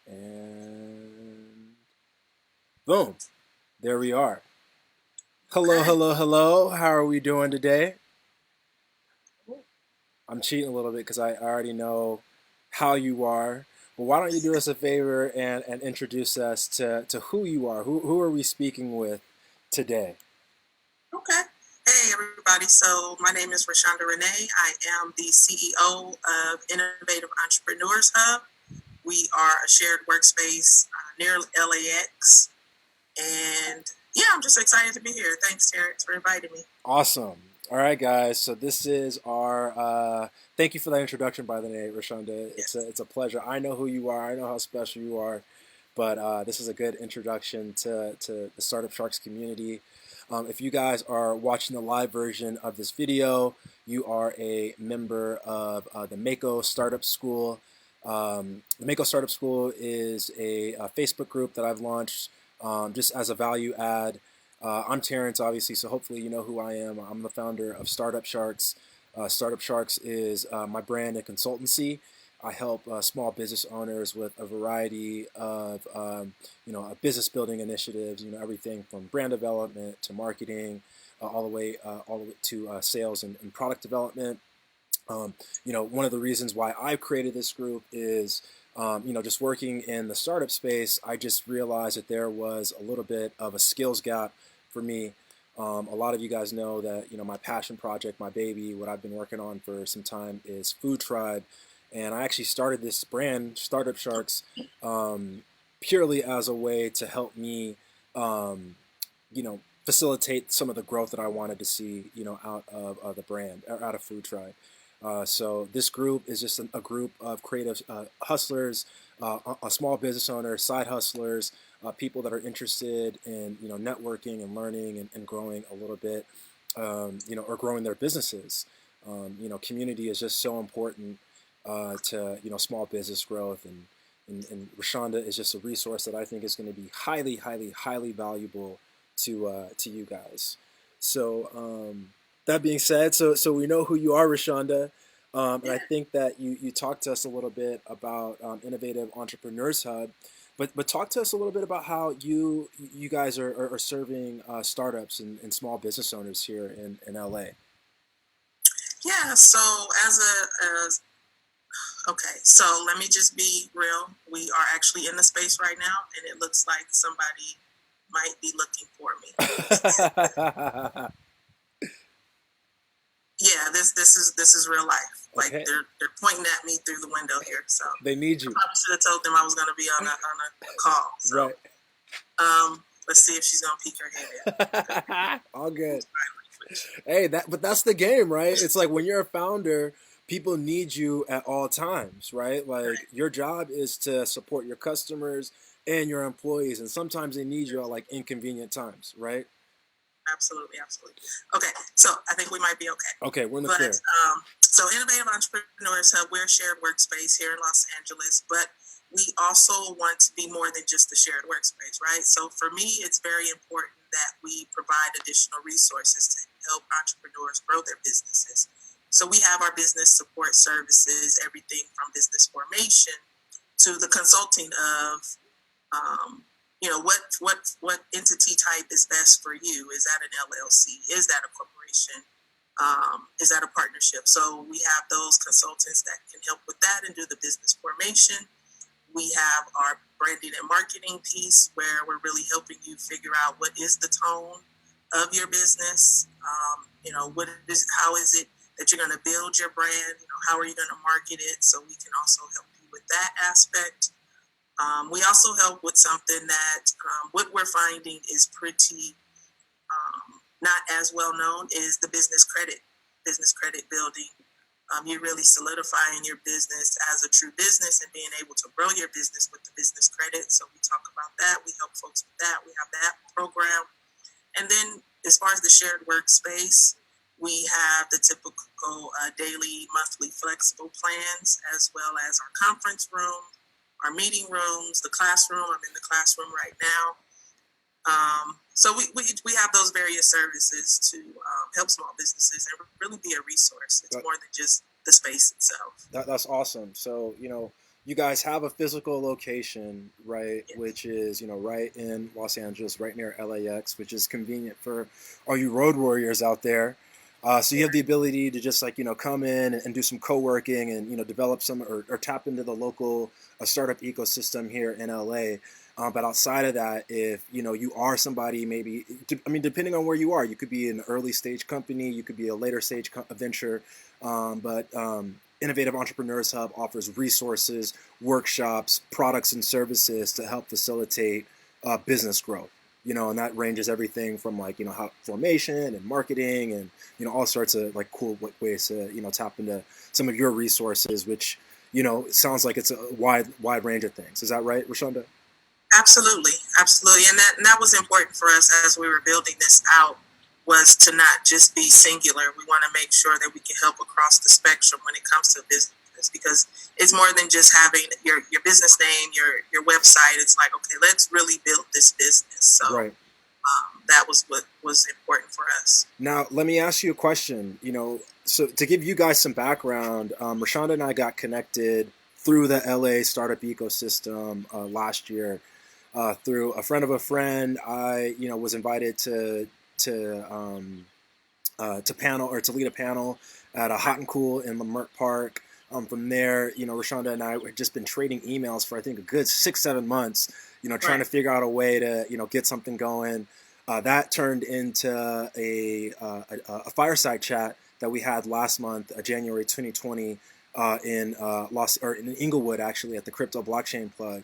And boom, there we are. Hello, Okay. hello, hello. How are we doing today? I'm cheating a little bit because I already know how you are. But why don't you do us a favor and introduce us to who you are? Who are we speaking with today? Okay. Hey, everybody. So, my name is Rashunda Rene. I am the CEO of Innovative Entrepreneurs Hub. We are a shared workspace near LAX. And yeah, I'm just excited to be here. Thanks, Terrence, for inviting me. Awesome. All right, guys. So this is our. Thank you for that introduction, by the way, Rashunda. Yes. It's a pleasure. I know who you are. I know how special you are. But this is a good introduction to the Startup Sharks community. If you guys are watching the live version of this video, you are a member of the MAKO Startup School. The MAKO Startup School is a Facebook group that I've launched just as a value add. I'm Terrence, obviously, so hopefully you know who I am. I'm the founder of Startup Sharks. Startup Sharks is my brand and consultancy. I help small business owners with a variety of business building initiatives. Everything from brand development to marketing, all the way to sales and product development. One of the reasons why I've created this group is, just working in the startup space, I just realized that there was a little bit of a skills gap for me. A lot of you guys know that, my passion project, my baby, what I've been working on for some time is Food Tribe. And I actually started this brand, Startup Sharks, purely as a way to help me, facilitate some of the growth that I wanted to see, out of the brand, or out of Food Tribe. So this group is just a group of creative hustlers, a small business owners, side hustlers, people that are interested in networking and learning and growing a little bit, or growing their businesses. Community is just so important to small business growth, and Rashonda is just a resource that I think is going to be highly, highly, highly valuable to you guys. So that being said, so we know who you are, Rashonda, and I Yeah. think that you talked to us a little bit about Innovative Entrepreneurs Hub, but talk to us a little bit about how you guys are serving startups and small business owners here in LA. Yeah. So, okay. So, let me just be real. We are actually in the space right now, and it looks like somebody might be looking for me. Yeah, this is real life. Like Okay, they're pointing at me through the window here. So they need I you, probably should have told them I was going to be on a call. So right? let's see if she's going to peek her head in. All good. Okay. Hey, but that's the game, right? It's like when you're a founder, people need you at all times, right? Like Right. your job is to support your customers and your employees, and sometimes they need you at like inconvenient times, right? Absolutely, absolutely. Okay, so I think we might be okay. Okay, we're in the But clear. so Innovative Entrepreneurs Hub, we're a shared workspace here in Los Angeles, but we also want to be more than just a shared workspace, right? So for me, it's very important that we provide additional resources to help entrepreneurs grow their businesses. So we have our business support services, everything from business formation to the consulting of um, what entity type is best for you. Is that an LLC? Is that a corporation? Is that a partnership? So we have those consultants that can help with that and do the business formation. We have our branding and marketing piece where we're really helping you figure out what is the tone of your business. How is it that you're going to build your brand? How are you going to market it? So we can also help you with that aspect. We also help with something that what we're finding is pretty not as well known is the business credit building. You're really solidifying your business as a true business and being able to grow your business with the business credit. So we talk about that. We help folks with that. We have that program. And then as far as the shared workspace, we have the typical daily, monthly flexible plans, as well as our conference room, our meeting rooms, the classroom. I'm in the classroom right now. So we have those various services to help small businesses and really be a resource. It's That, more than just the space itself. that's awesome. So you guys have a physical location, right, Yes. which is, right in Los Angeles, right near LAX, which is convenient for all you road warriors out there. So you have the ability to just like, come in and do some co-working and, develop some or tap into the local startup ecosystem here in LA. But outside of that, if, you are somebody maybe, I mean, depending on where you are, you could be an early stage company, you could be a later stage venture. But Innovative Entrepreneurs Hub offers resources, workshops, products, and services to help facilitate business growth. And that ranges everything from like how formation and marketing and all sorts of like cool ways to tap into some of your resources, which it sounds like it's a wide range of things. Is that right, Rashunda? Absolutely, absolutely, and that was important for us as we were building this out, was to not just be singular. We want to make sure that we can help across the spectrum when it comes to business, because it's more than just having your business name, your website. It's like, okay, let's really build this business. So Right. that was what was important for us. Now, let me ask you a question. So to give you guys some background, Rashonda and I got connected through the LA startup ecosystem last year. Through a friend of a friend, I was invited to panel or to lead a panel at a Hot and Cool in Leimert Park. From there, Rashonda and I had just been trading emails for I think a good 6 7 months. Trying Right. to figure out a way to get something going. That turned into a fireside chat that we had last month, January 2020, in Inglewood, actually at the Crypto Blockchain Plug.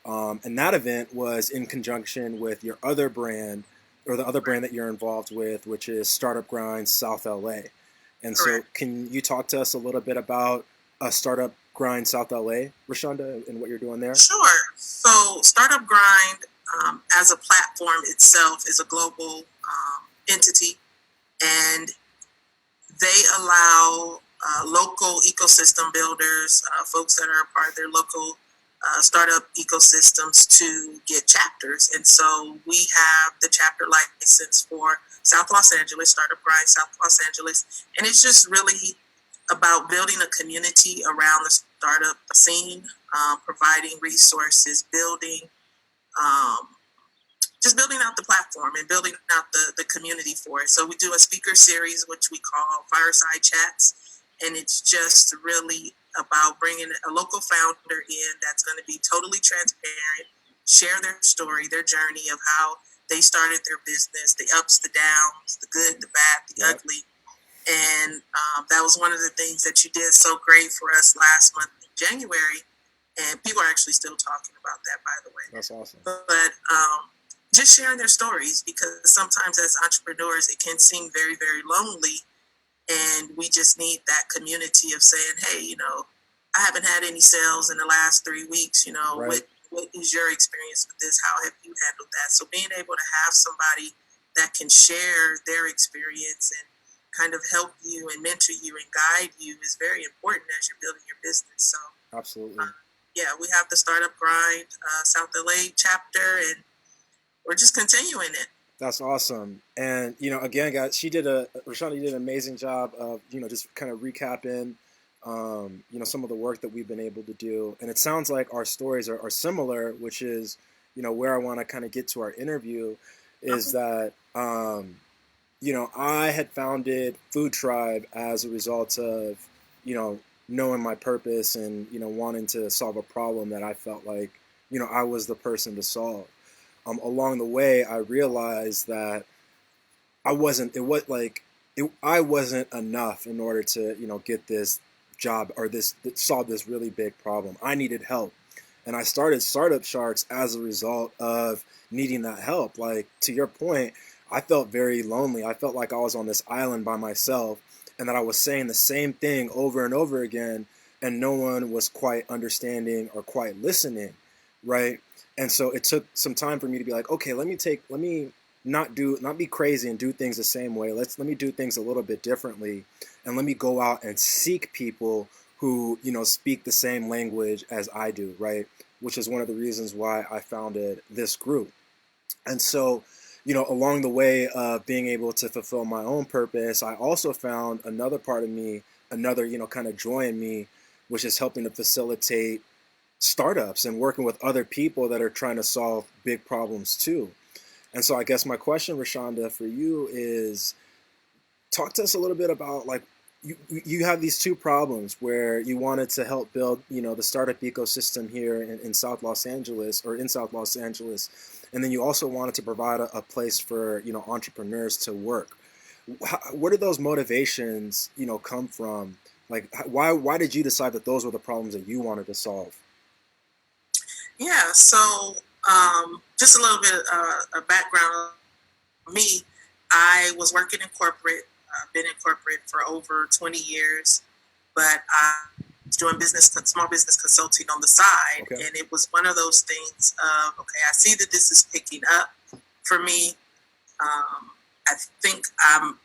And that event was in conjunction with your other brand, or the other brand that you're involved with, which is Startup Grind South LA. And so, Correct. can you talk to us a little bit about Startup Grind South LA, Rashonda, and what you're doing there? Sure. So, Startup Grind, as a platform itself, is a global entity, and they allow local ecosystem builders, folks that are a part of their local startup ecosystems, to get chapters. And so we have the chapter license for South Los Angeles, Startup Grind South Los Angeles. And it's just really about building a community around the startup scene, providing resources, um, just building out the platform and building out the community for it. So we do a speaker series, which we call Fireside Chats, and it's just really about bringing a local founder in that's going to be totally transparent, share their story, their journey of how they started their business, the ups, the downs, the good, the bad, the Yep. ugly. And that was one of the things that you did so great for us last month in January. And people are actually still talking about that, by the way. That's awesome. But just sharing their stories, because sometimes as entrepreneurs, it can seem very, very lonely. And we just need that community of saying, hey, I haven't had any sales in the last 3 weeks. Right. What is your experience with this? How have you handled that? So being able to have somebody that can share their experience and kind of help you and mentor you and guide you is very important as you're building your business. So, Absolutely. yeah, we have the Startup Grind South LA chapter, and we're just continuing it. That's awesome. And again, guys, Rashonda did an amazing job of just kind of recapping some of the work that we've been able to do. And it sounds like our stories are similar, which is where I want to kind of get to our interview, is Okay. that I had founded Food Tribe as a result of knowing my purpose and wanting to solve a problem that I felt like I was the person to solve. Along the way, I realized that I wasn't. It was like I wasn't enough in order to get this job or this solve this really big problem. I needed help, and I started Startup Sharks as a result of needing that help. Like to your point, I felt very lonely. I felt like I was on this island by myself, and that I was saying the same thing over and over again, and no one was quite understanding or quite listening, right? And so it took some time for me to be like, okay, let me not be crazy and do things the same way. Let me do things a little bit differently, and let me go out and seek people who speak the same language as I do, right? Which is one of the reasons why I founded this group. And so, along the way of being able to fulfill my own purpose, I also found another part of me, another kind of joy in me, which is helping to facilitate startups and working with other people that are trying to solve big problems too. And so I guess my question, Rashunda, for you is, talk to us a little bit about, like, you have these two problems where you wanted to help build, the startup ecosystem here in South Los Angeles, or in South Los Angeles, and then you also wanted to provide a place for, entrepreneurs to work. Where did those motivations, come from? Like, why did you decide that those were the problems that you wanted to solve? Yeah, so just a little bit of background on me. I was working in corporate, been in corporate for over 20 years, but I was doing small business consulting on the side. Okay. And it was one of those things of, okay, I see that this is picking up for me. I think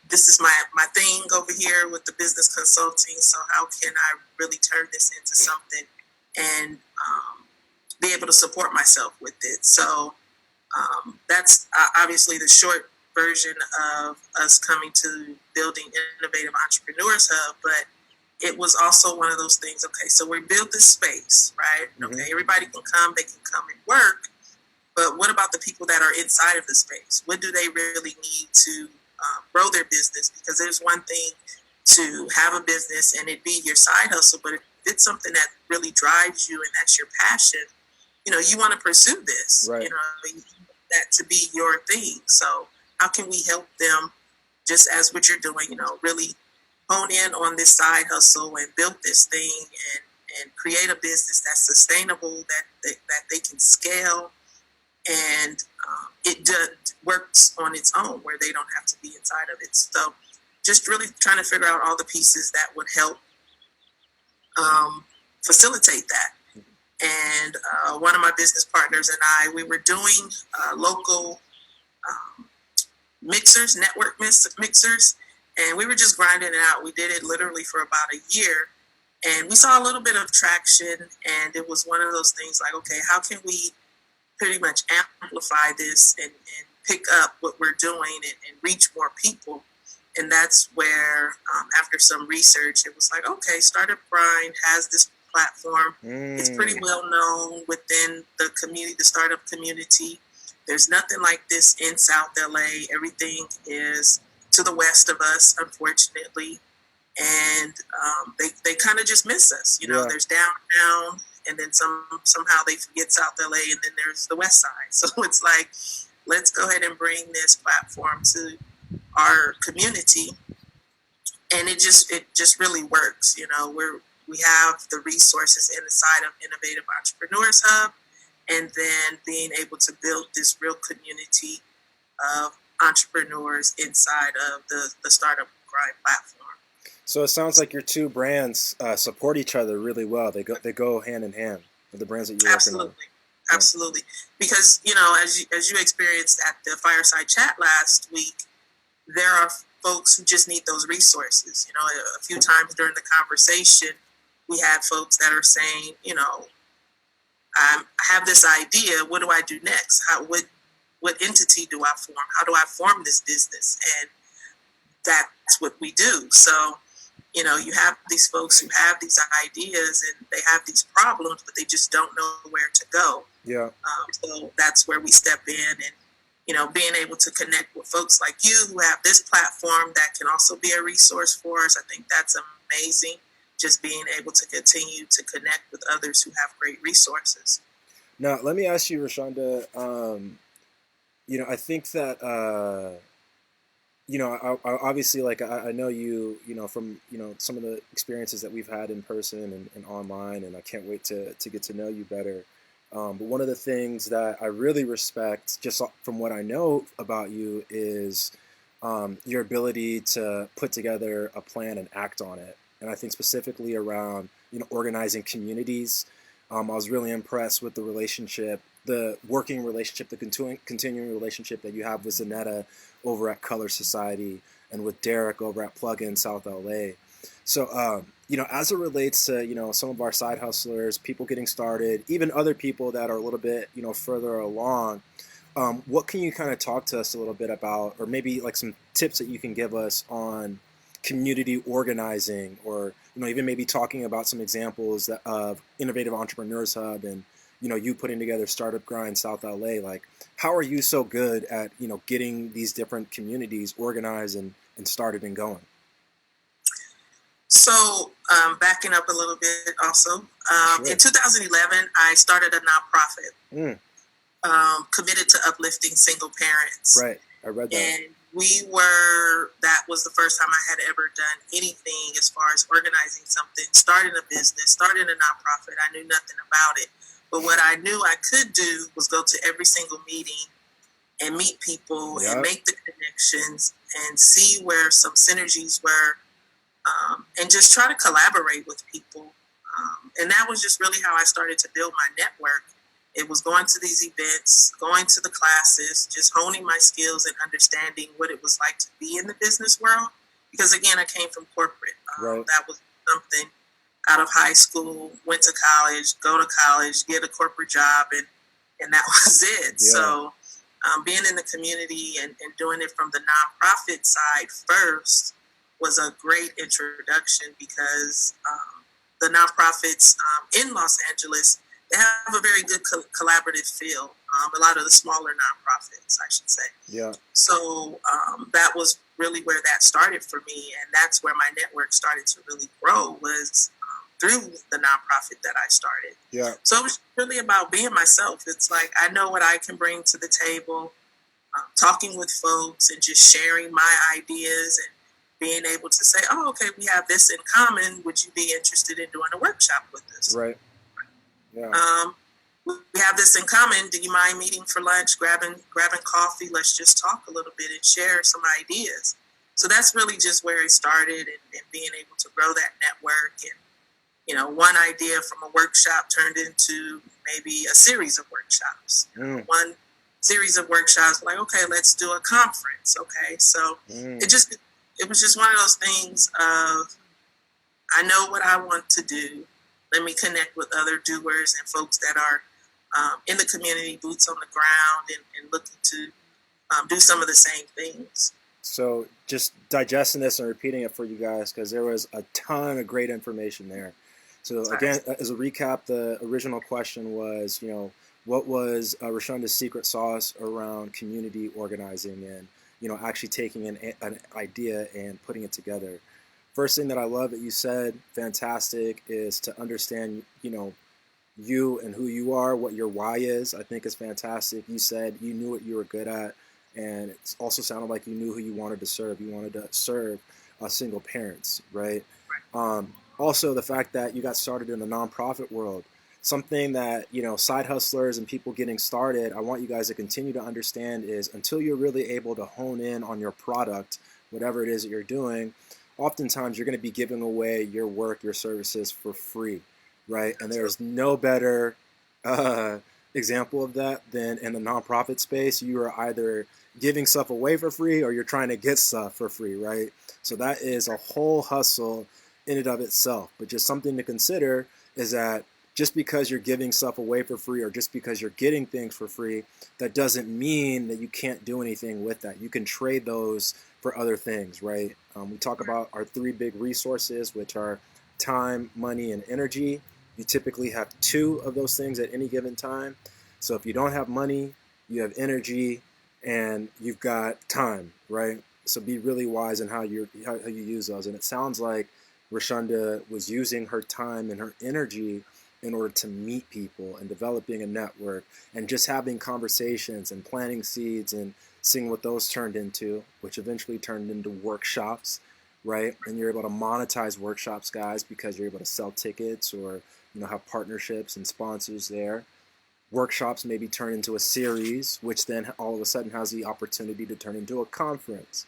this is my thing over here with the business consulting. So how can I really turn this into something and be able to support myself with it? So that's obviously the short version of us coming to building Innovative Entrepreneurs Hub. But it was also one of those things, okay, so we build this space, right? Mm-hmm. Okay, everybody can come, they can come and work. But what about the people that are inside of the space? What do they really need to grow their business? Because there's one thing to have a business and it be your side hustle, but if it's something that really drives you and that's your passion, you want to pursue this. Right. You want that to be your thing. So how can we help them, just as what you're doing, really hone in on this side hustle and build this thing and create a business that's sustainable, that they can scale, and it works on its own where they don't have to be inside of it. So just really trying to figure out all the pieces that would help facilitate that. And one of my business partners and I, we were doing local mixers, network mixers, and we were just grinding it out. We did it literally for about a year, and we saw a little bit of traction, and it was one of those things like, okay, how can we pretty much amplify this and pick up what we're doing and reach more people? And that's where, after some research, it was like, okay, Startup Grind has this platform. It's pretty well known within the community, the startup community. There's nothing like this in South LA. Everything is to the west of us, unfortunately. And they kind of just miss us. Yeah. There's downtown, and then somehow they forget South LA, and then there's the west side. So it's like, let's go ahead and bring this platform to our community. And it just really works. We have the resources inside of Innovative Entrepreneurs Hub, and then being able to build this real community of entrepreneurs inside of the Startup Grind platform. So it sounds like your two brands support each other really well. They go hand in hand with the brands that you're working on. Absolutely. Because, as you experienced at the Fireside Chat last week, there are folks who just need those resources. A few times during the conversation, we had folks that are saying, I have this idea. What do I do next? What entity do I form? How do I form this business? And that's what we do. So, you have these folks who have these ideas and they have these problems, but they just don't know where to go. Yeah. So that's where we step in and, being able to connect with folks like you who have this platform that can also be a resource for us. I think that's amazing. Just being able to continue to connect with others who have great resources. Now, let me ask you, Rashunda, I think that, obviously, like, I know you, from, some of the experiences that we've had in person and online, and I can't wait to get to know you better. But one of the things that I really respect, just from what I know about you, is your ability to put together a plan and act on it. And I think specifically around, organizing communities. I was really impressed with the working relationship, the continuing relationship that you have with Zanetta over at Color Society and with Derek over at Plugin South LA. So, as it relates to, some of our side hustlers, people getting started, even other people that are a little bit, further along, what can you kind of talk to us a little bit about, or maybe like some tips that you can give us on, community organizing, or even maybe talking about some examples of Innovative Entrepreneurs Hub, and you putting together Startup Grind South LA. Like, how are you so good at getting these different communities organized and started and going? So, backing up a little bit also, Sure. in 2011, I started a nonprofit Mm, committed to uplifting single parents. right. I read that. And that was the first time I had ever done anything as far as organizing something, starting a business, starting a nonprofit. I knew nothing about it. But what I knew I could do was go to every single meeting and meet people and Yep. make the connections and see where some synergies were, and just try to collaborate with people. And that was just really how I started to build my network. It was going to these events, going to the classes, just honing my skills and understanding what it was like to be in the business world. Because again, I came from corporate. Right. That was something out of high school, went to college, go to college, get a corporate job, and that was it. Yeah. So being in the community and doing it from the nonprofit side first was a great introduction, because the nonprofits in Los Angeles, they have a very good collaborative feel. A lot of the smaller nonprofits, I should say. Yeah. So that was really where that started for me, and that's where my network started to really grow, was through the nonprofit that I started. Yeah. So it was really about being myself. It's like, I know what I can bring to the table, talking with folks and just sharing my ideas and being able to say, oh, okay, we have this in common. Would you be interested in doing a workshop with us? Right. Yeah. We have this in common. Do you mind meeting for lunch, grabbing coffee? Let's just talk a little bit and share some ideas. So that's really just where it started, and being able to grow that network. And, one idea from a workshop turned into maybe a series of workshops. One series of workshops, like, okay, let's do a conference. Okay. So it was just one of those things of, I know what I want to do. Let me connect with other doers and folks that are in the community, boots on the ground, and looking to do some of the same things. So just digesting this and repeating it for you guys, because there was a ton of great information there. So again, as a recap, the original question was, what was Rashunda's secret sauce around community organizing and, actually taking an idea and putting it together? First thing that I love that you said, fantastic, is to understand, you and who you are, what your why is. I think is fantastic. You said you knew what you were good at, and it also sounded like you knew who you wanted to serve. You wanted to serve single parents, right? Also, the fact that you got started in the nonprofit world, something that, side hustlers and people getting started, I want you guys to continue to understand is, until you're really able to hone in on your product, whatever it is that you're doing, oftentimes you're going to be giving away your work, your services for free, right? And there's no better example of that than in the nonprofit space. You are either giving stuff away for free or you're trying to get stuff for free, right? So that is a whole hustle in and of itself. But just something to consider is that just because you're giving stuff away for free or just because you're getting things for free, that doesn't mean that you can't do anything with that. You can trade those for other things, right? We talk about our three big resources, which are time, money, and energy. You typically have two of those things at any given time. So if you don't have money, you have energy and you've got time, right? So be really wise in how you use those. And it sounds like Rashunda was using her time and her energy in order to meet people and developing a network and just having conversations and planting seeds and seeing what those turned into, which eventually turned into workshops, right? And you're able to monetize workshops, guys, because you're able to sell tickets or have partnerships and sponsors there. Workshops maybe turn into a series, which then all of a sudden has the opportunity to turn into a conference,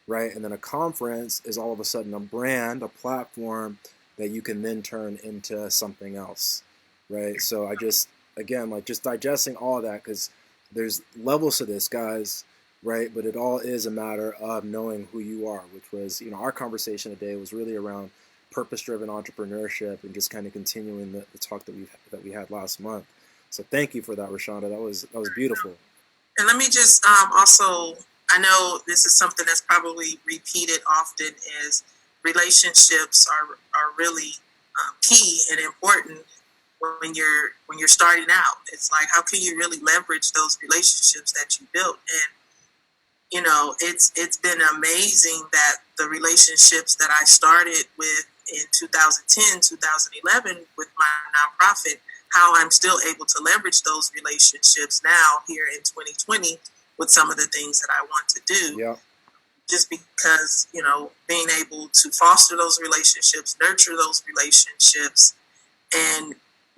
right? And then a conference is all of a sudden a brand, a platform that you can then turn into something else, right? So I just, again, just digesting all of that, because there's levels to this, guys, right? But it all is a matter of knowing who you are, which was, our conversation today was really around purpose-driven entrepreneurship and just kind of continuing the talk that we had last month. So thank you for that, Rashunda. That was beautiful. And let me just also, I know this is something that's probably repeated often, is relationships are really key and important when you're starting out. It's like, how can you really leverage those relationships that you built? And it's been amazing that the relationships that I started with in 2010, 2011 with my nonprofit, how I'm still able to leverage those relationships now here in 2020 with some of the things that I want to do. Yeah. Just because, being able to foster those relationships, nurture those relationships, and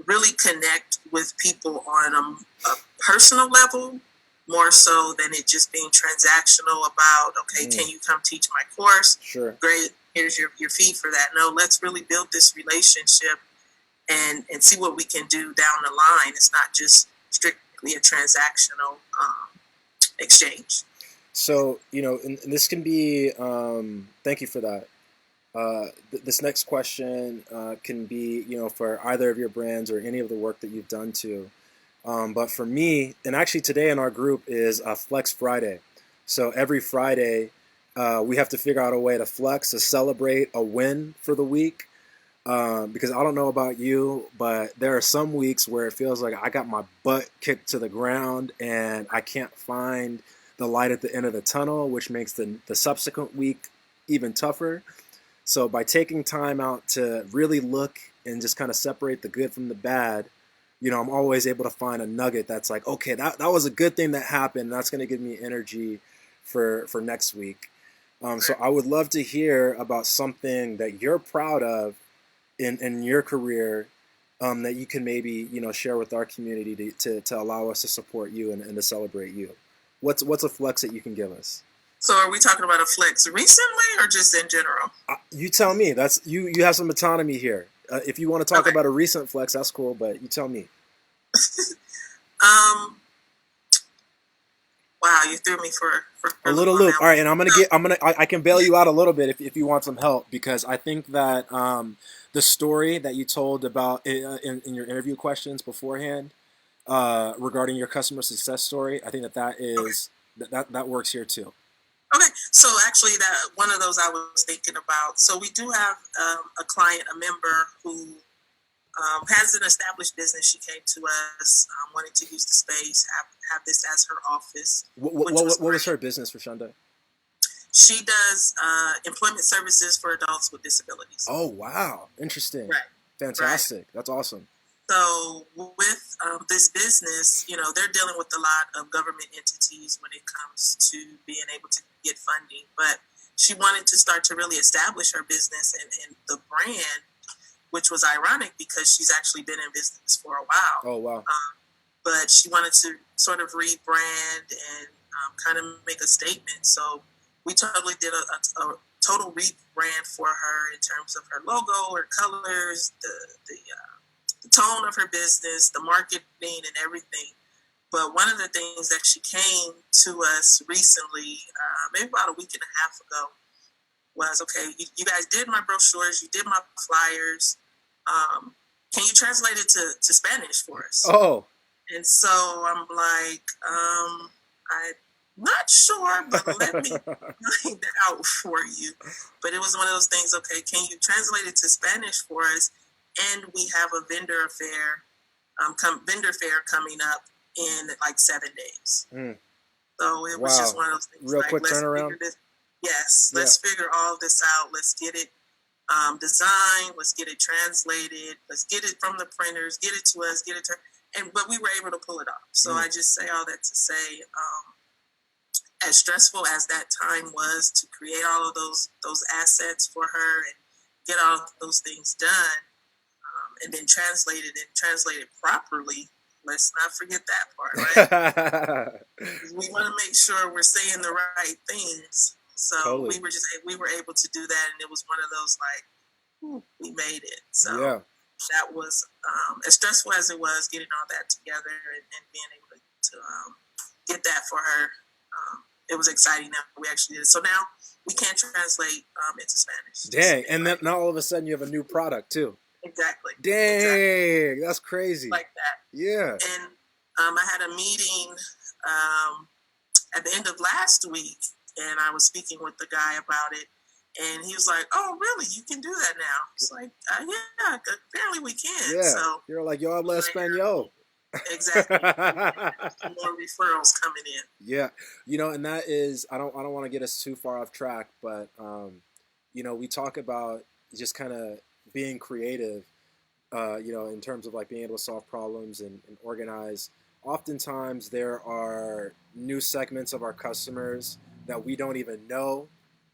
really connect with people on a personal level, more so than it just being transactional about, okay, can you come teach my course? Sure. Great, here's your fee for that. No, let's really build this relationship and see what we can do down the line. It's not just strictly a transactional exchange. So, and this can be, thank you for that. This next question can be, for either of your brands or any of the work that you've done too. But for me, and actually today in our group is Flex Friday. So every Friday, we have to figure out a way to flex, to celebrate a win for the week. Because I don't know about you, but there are some weeks where it feels like I got my butt kicked to the ground and I can't find the light at the end of the tunnel, which makes the subsequent week even tougher. So by taking time out to really look and just kind of separate the good from the bad, I'm always able to find a nugget that's like, okay, that was a good thing that happened. That's going to give me energy for next week. So I would love to hear about something that you're proud of in your career that you can maybe, share with our community to allow us to support you and to celebrate you. What's a flex that you can give us? So are we talking about a flex recently or just in general? You tell me. That's you have some autonomy here. If you want to talk about a recent flex, that's cool, but you tell me. Wow, you threw me for a little loop. All right, and I can bail you out a little bit if you want some help, because I think that the story that you told about in your interview questions beforehand regarding your customer success story, I think that is that works here too. Okay, so actually, that one of those I was thinking about. So we do have a client, a member who has an established business. She came to us, wanting to use the space, have this as her office. What was her business, Rashunda? She does employment services for adults with disabilities. Oh, wow. Interesting. Right. Fantastic. Right. That's awesome. So with this business, they're dealing with a lot of government entities when it comes to being able to get funding. But she wanted to start to really establish her business and the brand, which was ironic because she's actually been in business for a while. Oh, wow. But she wanted to sort of rebrand and kind of make a statement. So we totally did a total rebrand for her in terms of her logo, her colors, the tone of her business, the marketing, and everything. But one of the things that she came to us recently, maybe about a week and a half ago, was, okay, you guys did my brochures, you did my flyers. Can you translate it to Spanish for us? Oh. And so I'm like, I'm not sure, but let me find that out for you. But it was one of those things, okay, can you translate it to Spanish for us? And we have a vendor fair coming up in like 7 days. So it was just one of those things. Real quick turnaround. Let's figure all of this out. Let's get it designed. Let's get it translated. Let's get it from the printers. Get it to us. But we were able to pull it off. So I just say all that to say, as stressful as that time was to create all of those assets for her and get all of those things done, and then translated properly. Let's not forget that part, right? We want to make sure we're saying the right things. So totally. we were able to do that, and it was one of those like, we made it. So that was as stressful as it was getting all that together and being able to get that for her. It was exciting that we actually did it. So now we can translate into Spanish. Dang, and then now all of a sudden you have a new product too. Exactly. Dang, exactly. That's crazy. Like that. Yeah. And I had a meeting at the end of last week, and I was speaking with the guy about it. And he was like, "Oh, really? You can do that now?" It's like, "Yeah, apparently we can." Yeah, So you're like, yo habla español. exactly, some more referrals coming in. Yeah, you know, and that is, I don't want to get us too far off track, but you know, we talk about just kind of being creative, you know, in terms of like being able to solve problems and organize. Oftentimes, there are new segments of our customers that we don't even know,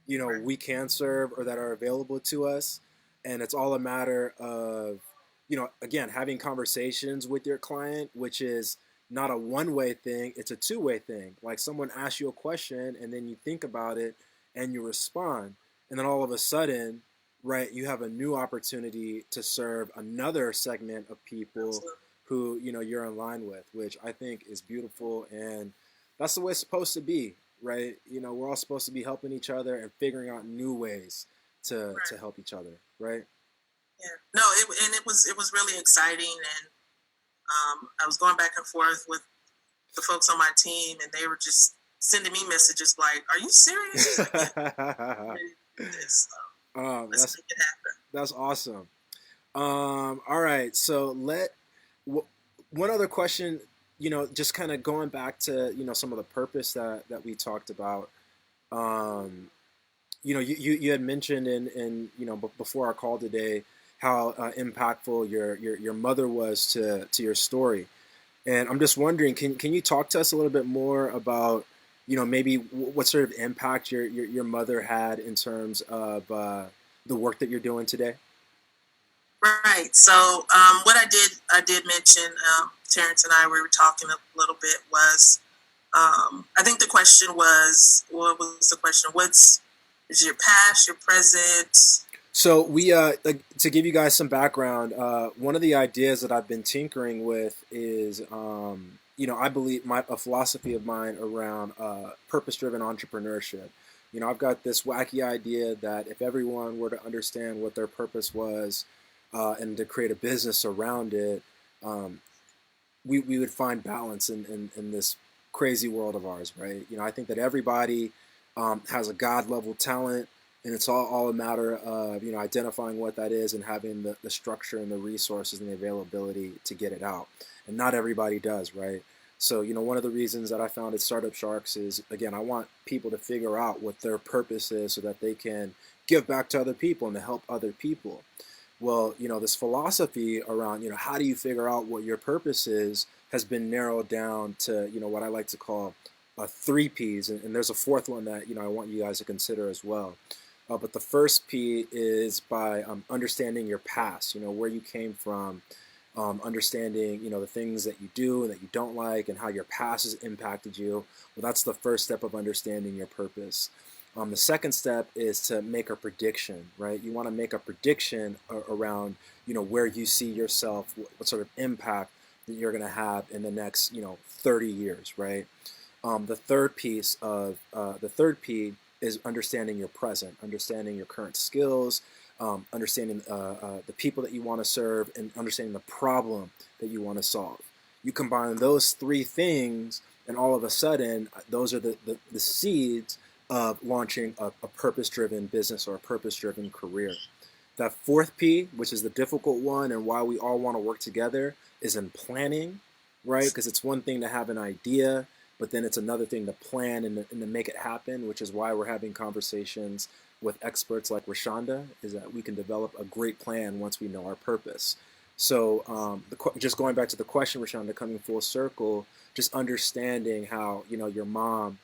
you know, Right. we can serve or that are available to us, and it's all a matter of, you know, again, having conversations with your client, which is not a one-way thing, it's a two-way thing. Like someone asks you a question and then you think about it and you respond, and then all of a sudden, right, you have a new opportunity to serve another segment of people Absolutely. who, you know, you're in line with, which I think is beautiful, and that's the way it's supposed to be, right? You know, we're all supposed to be helping each other and figuring out new ways to Right. help each other, right? Yeah. No, it was really exciting, and I was going back and forth with the folks on my team, and they were just sending me messages like, "Are you serious?" It's like, "Yeah, I'm ready to do this. So let's That's make it happen." awesome. All right, so one other question, you know, just kind of going back to, you know, some of the purpose that we talked about. Um, you know, you had mentioned in you know before our call today how impactful your mother was to your story, and I'm just wondering, can you talk to us a little bit more about, you know, maybe what sort of impact your mother had in terms of the work that you're doing today? Right. So what I did mention, Terrence and I, we were talking a little bit, was I think the question was, what was the question? What's is your past, your present? So we like, to give you guys some background, one of the ideas that I've been tinkering with is, you know, I believe a philosophy of mine around purpose-driven entrepreneurship. You know, I've got this wacky idea that if everyone were to understand what their purpose was, and to create a business around it, um, we would find balance in this crazy world of ours, right? You know, I think that everybody has a God level talent, and it's all a matter of, you know, identifying what that is and having the structure and the resources and the availability to get it out. And not everybody does, right? So, you know, one of the reasons that I founded Startup Sharks is, again, I want people to figure out what their purpose is so that they can give back to other people and to help other people. Well, you know, this philosophy around, you know, how do you figure out what your purpose is has been narrowed down to, you know, what I like to call three P's. And there's a fourth one that, you know, I want you guys to consider as well. But the first P is by understanding your past, you know, where you came from, understanding, you know, the things that you do and that you don't like and how your past has impacted you. Well, that's the first step of understanding your purpose. The second step is to make a prediction, right? You want to make a prediction around, you know, where you see yourself, what sort of impact that you're going to have in the next, you know, 30 years, right? The third P is understanding your present, understanding your current skills, understanding the people that you want to serve, and understanding the problem that you want to solve. You combine those three things, and all of a sudden, those are the seeds of launching a purpose-driven business or a purpose-driven career. That fourth P, which is the difficult one and why we all want to work together, is in planning, right? Because it's one thing to have an idea, but then it's another thing to plan and to make it happen, which is why we're having conversations with experts like Rashunda, is that we can develop a great plan once we know our purpose. So just going back to the question, Rashunda, coming full circle, just understanding how, you know, your mom,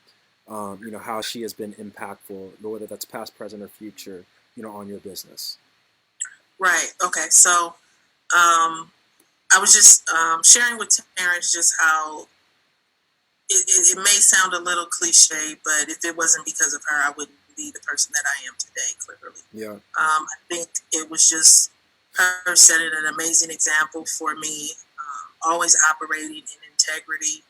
you know, how she has been impactful, whether that's past, present, or future, you know, on your business. Right. Okay. So I was just sharing with Terrence just how it may sound a little cliche, but if it wasn't because of her, I wouldn't be the person that I am today, clearly. Yeah. I think it was just her setting an amazing example for me, always operating in integrity,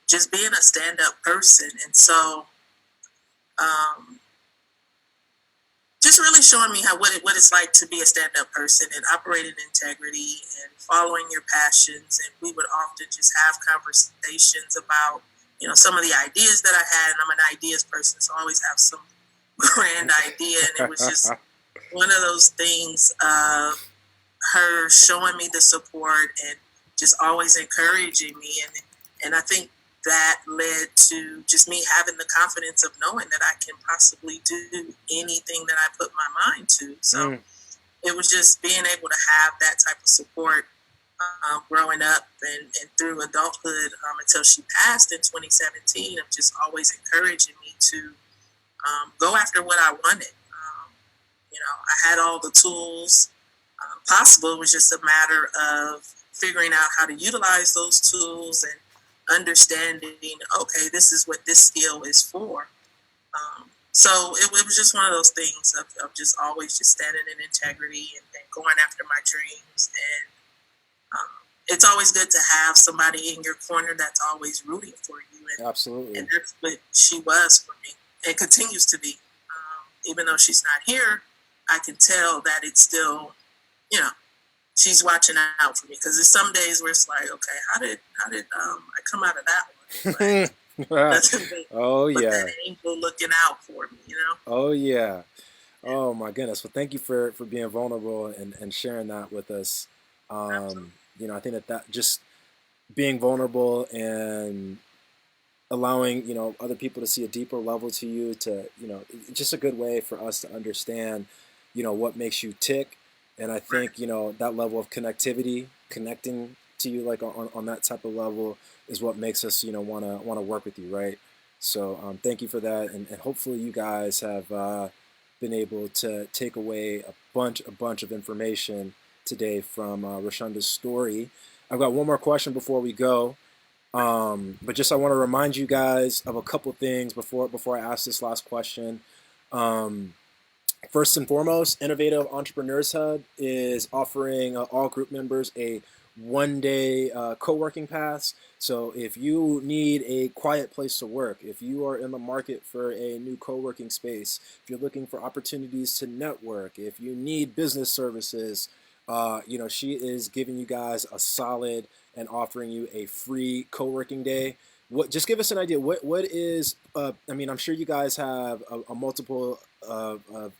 just being a stand up person. And so, um, just really showing me what it's like to be a stand up person and operate in integrity and following your passions. And we would often just have conversations about, some of the ideas that I had. And I'm an ideas person, so I always have some grand idea, and it was just one of those things of her showing me the support and just always encouraging me, and I think that led to just me having the confidence of knowing that I can possibly do anything that I put my mind to. So it was just being able to have that type of support growing up and through adulthood until she passed in 2017, of just always encouraging me to go after what I wanted. I had all the tools possible. It was just a matter of figuring out how to utilize those tools and understanding, okay, this is what this skill is for. So it was just one of those things of just always just standing in integrity and going after my dreams. And it's always good to have somebody in your corner that's always rooting for you. And, Absolutely. And that's what she was for me and continues to be. Even though she's not here, I can tell that it's still, she's watching out for me, because there's some days where it's like, okay, how did I come out of that one? But, oh yeah, that angel looking out for me, Oh yeah. Oh my goodness. Well, thank you for being vulnerable and sharing that with us. I think that just being vulnerable and allowing other people to see a deeper level to you, to it's just a good way for us to understand what makes you tick. And I think that level of connectivity, connecting to you like on that type of level, is what makes us want to work with you, right? So thank you for that, and hopefully you guys have been able to take away a bunch of information today from Rashunda's story. I've got one more question before we go. But just I want to remind you guys of a couple things before I ask this last question. First and foremost, Innovative Entrepreneurs Hub is offering all group members a one-day co-working pass. So if you need a quiet place to work, if you are in the market for a new co-working space, if you're looking for opportunities to network, if you need business services, she is giving you guys a solid and offering you a free co-working day. Just give us an idea. What is? I'm sure you guys have a multiple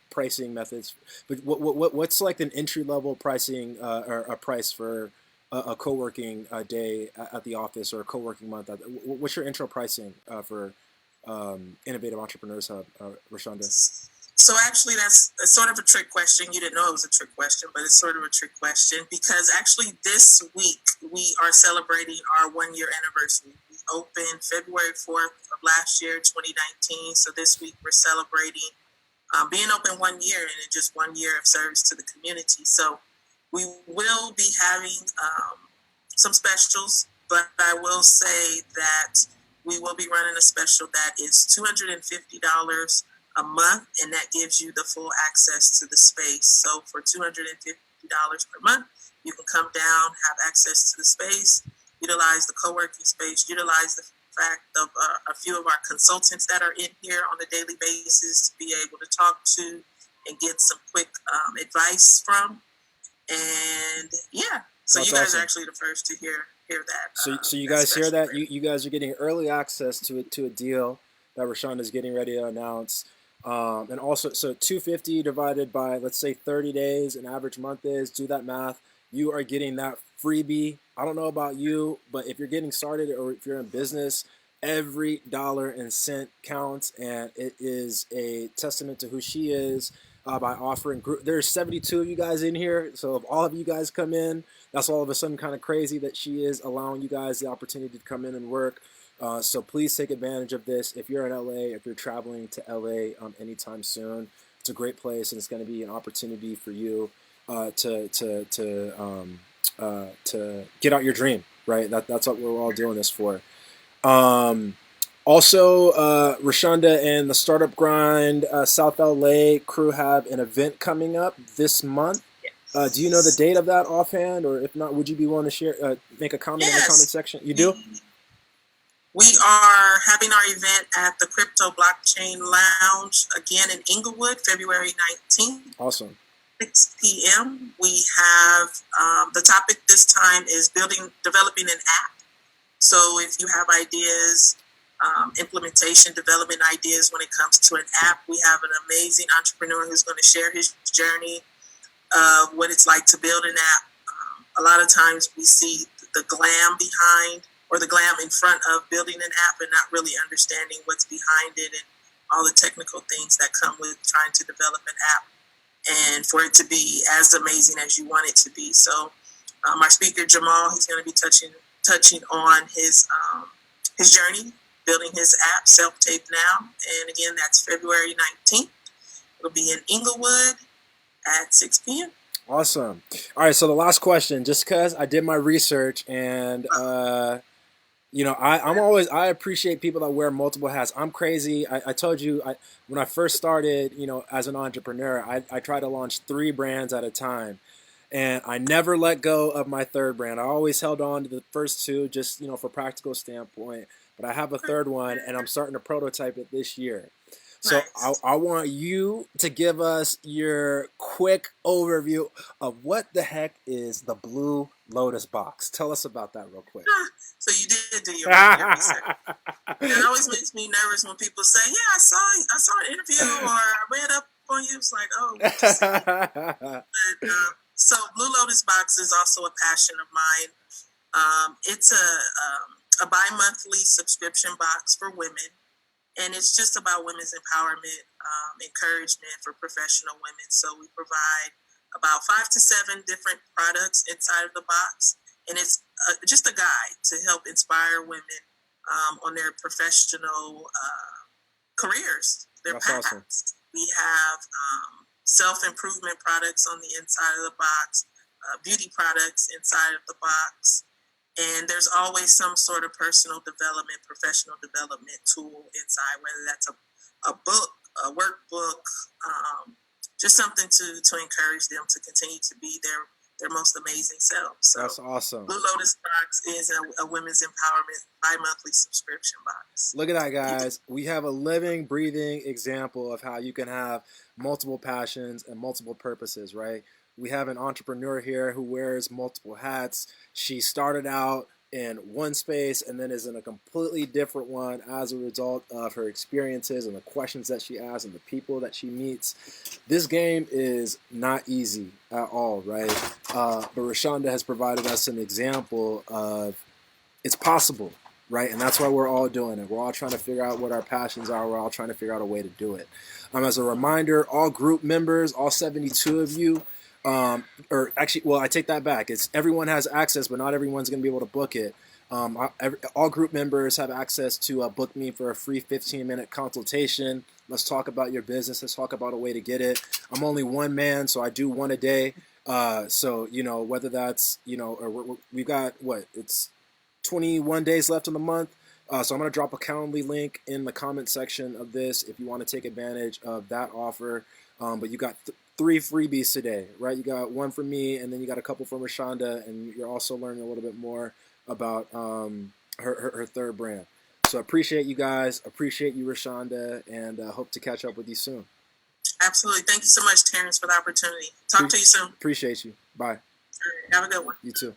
pricing methods, but what's like an entry level pricing or a price for a co-working day at the office, or a co-working month? What's your intro pricing for Innovative Entrepreneurs Hub, Rashunda? So actually, that's sort of a trick question. You didn't know it was a trick question, but it's sort of a trick question, because actually this week we are celebrating our 1-year anniversary. We opened February 4th of last year, 2019. So this week we're celebrating being open 1 year, and just 1 year of service to the community. So we will be having some specials, but I will say that we will be running a special that is $250 a month, and that gives you the full access to the space. So for $250 per month, you can come down, have access to the space, utilize the co-working space, utilize the fact of a few of our consultants that are in here on a daily basis to be able to talk to and get some quick advice from. And yeah, so that's you guys awesome. Are actually the first to hear that. So you guys hear that? You guys are getting early access to a deal that Rashunda is getting ready to announce. And also, so $250 divided by, let's say, 30 days, an average month is, do that math. You are getting that freebie. I don't know about you, but if you're getting started or if you're in business, every dollar and cent counts, and it is a testament to who she is by offering. There's 72 of you guys in here, so if all of you guys come in, that's all of a sudden kind of crazy that she is allowing you guys the opportunity to come in and work. So please take advantage of this. If you're in LA, if you're traveling to LA anytime soon, it's a great place, and it's going to be an opportunity for you to get out your dream. Right? That's what we're all doing this for. Also, Rashunda and the Startup Grind South LA crew have an event coming up this month. Yes. Do you know the date of that offhand, or if not, would you be willing to share? Make a comment in the comment section. You do. We are having our event at the Crypto Blockchain Lounge, again in Inglewood, February 19th. Awesome. 6 p.m. We have the topic this time is developing an app. So if you have ideas implementation, development ideas when it comes to an app. We have an amazing entrepreneur who's going to share his journey of what it's like to build an app. A lot of times we see the glam behind or the glam in front of building an app and not really understanding what's behind it and all the technical things that come with trying to develop an app and for it to be as amazing as you want it to be. So our speaker, Jamal, he's going to be touching on his journey, building his app, Self-Tape Now. And again, that's February 19th. It'll be in Inglewood at 6 p.m. Awesome. All right, so the last question, just because I did my research and you know, I appreciate people that wear multiple hats. I'm crazy. I told you when I first started, you know, as an entrepreneur, I tried to launch 3 brands at a time. And I never let go of my third brand. I always held on to the first 2, just, you know, for practical standpoint. But I have a third one, and I'm starting to prototype it this year. So Nice. I want you to give us your quick overview of what the heck is the Blue Lotus box. Tell us about that real quick. So you did do your research. It always makes me nervous when people say, "Yeah, I saw an interview or I read up on you." It's like, oh, what to say? But, so Blue Lotus box is also a passion of mine. It's a bi-monthly subscription box for women. And it's just about women's empowerment, encouragement for professional women. So we provide about 5 to 7 different products inside of the box. And it's just a guide to help inspire women on their professional careers, their That's paths. awesome. We have self-improvement products on the inside of the box, beauty products inside of the box. And there's always some sort of personal development, professional development tool inside, whether that's a book, a workbook, just something to encourage them to continue to be their most amazing selves. So that's awesome. Blue Lotus box is a women's empowerment bi-monthly subscription box. Look at that, guys. We have a living, breathing example of how you can have multiple passions and multiple purposes, right? We have an entrepreneur here who wears multiple hats. She started out in one space and then is in a completely different one as a result of her experiences and the questions that she asks and the people that she meets. This game is not easy at all, right? But Rashunda has provided us an example of it's possible, right? And that's why we're all doing it. We're all trying to figure out what our passions are. We're all trying to figure out a way to do it. As a reminder, all group members, all 72 of you, or actually, well, I take that back. It's everyone has access, but not everyone's going to be able to book it. All group members have access to book me for a free 15-minute consultation. Let's talk about your business. Let's talk about a way to get it. I'm only one man, so I do one a day. So, you know, whether that's, you know, or we've got, it's 21 days left in the month. So I'm going to drop a Calendly link in the comment section of this if you want to take advantage of that offer. But you got 3 freebies today, right? You got one from me, and then you got a couple from Rashunda, and you're also learning a little bit more about her third brand. So appreciate you guys, appreciate you, Rashunda, and hope to catch up with you soon. Absolutely. Thank you so much, Terrence, for the opportunity. Talk to you soon. Appreciate you. Bye. Have a good one. You too.